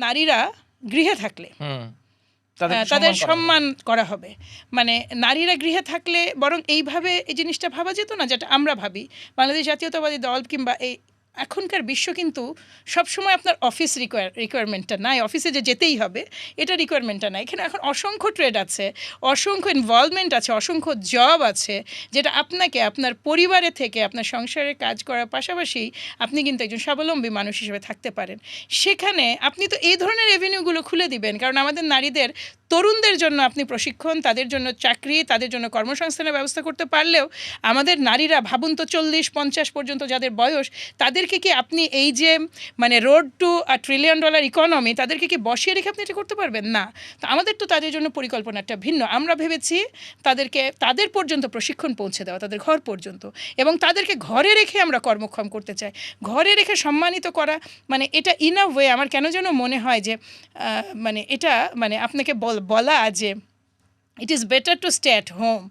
নারীরা গৃহে থাকলে তাদের সম্মান করা হবে, মানে নারীরা গৃহে থাকলে বরং এইভাবে এই জিনিসটা ভাবা যেত না যেটা আমরা ভাবি। বাংলাদেশ জাতীয়তাবাদী দল কিংবা এই এখনকার বিশ্ব কিন্তু সবসময় আপনার অফিস রিকোয়ারমেন্টটা নাই, অফিসে যে যেতেই হবে এটা রিকোয়ারমেন্টটা নাই। এখানে এখন অসংখ্য ট্রেড আছে, অসংখ্য ইনভলভমেন্ট আছে, অসংখ্য জব আছে, যেটা আপনাকে আপনার পরিবারে থেকে আপনার সংসারে কাজ করার পাশাপাশি আপনি কিন্তু একজন স্বাবলম্বী মানুষ হিসেবে থাকতে পারেন। সেখানে আপনি তো এই ধরনের রেভিনিউগুলো খুলে দিবেন, কারণ আমাদের নারীদের তরুণদের জন্য আপনি প্রশিক্ষণ, তাদের জন্য চাকরি, তাদের জন্য কর্মসংস্থানের ব্যবস্থা করতে পারলেও আমাদের নারীরা ভাবুন তো 40-50 পর্যন্ত যাদের বয়স, তাদেরকে কি আপনি এই যে মানে রোড টু $1 ট্রিলিয়ন ইকোনমি, তাদেরকে কি বসিয়ে রেখে আপনি এটা করতে পারবেন না? তো আমাদের তো তাদের জন্য পরিকল্পনাটা ভিন্ন। আমরা ভেবেছি তাদেরকে তাদের পর্যন্ত প্রশিক্ষণ পৌঁছে দেওয়া, তাদের ঘর পর্যন্ত, এবং তাদেরকে ঘরে রেখে আমরা কর্মক্ষম করতে চাই, ঘরে রেখে সম্মানিত করা। মানে এটা ইন আ ওয়ে আমার কেন যেন মনে হয় যে মানে এটা মানে আপনাকে বলা যে it is better to stay at home.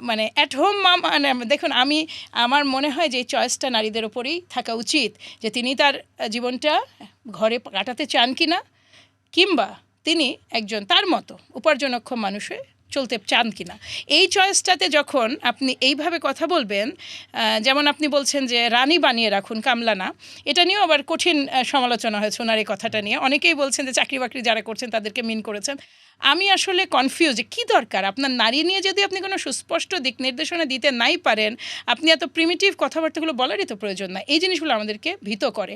মানে অ্যাট হোম মানে দেখুন, আমার মনে হয় যে এই চয়েসটা নারীদের ওপরেই থাকা উচিত, যে তিনি তার জীবনটা ঘরে কাটাতে চান কি না, কিংবা তিনি একজন তার মতো উপার্জনক্ষম মানুষ হয়ে চলতে চান কিনা। এই চয়েসটাতে যখন আপনি এইভাবে কথা বলবেন, যেমন আপনি বলছেন যে রানী বানিয়ে রাখুন, কামলা না, এটা নিয়েও আবার কঠিন সমালোচনা হয়েছে ওনার এই কথাটা নিয়ে। অনেকেই বলছেন যে চাকরি বাকরি যারা করছেন তাদেরকে মিন করেছেন। আমি আসলে কনফিউজ যে কী দরকার আপনার নারী নিয়ে, যদি আপনি কোনো সুস্পষ্ট দিক নির্দেশনা দিতে নাই পারেন, আপনি এত প্রিমিটিভ কথাবার্তাগুলো বলারই তো প্রয়োজন না। এই জিনিসগুলো আমাদেরকে ভীত করে।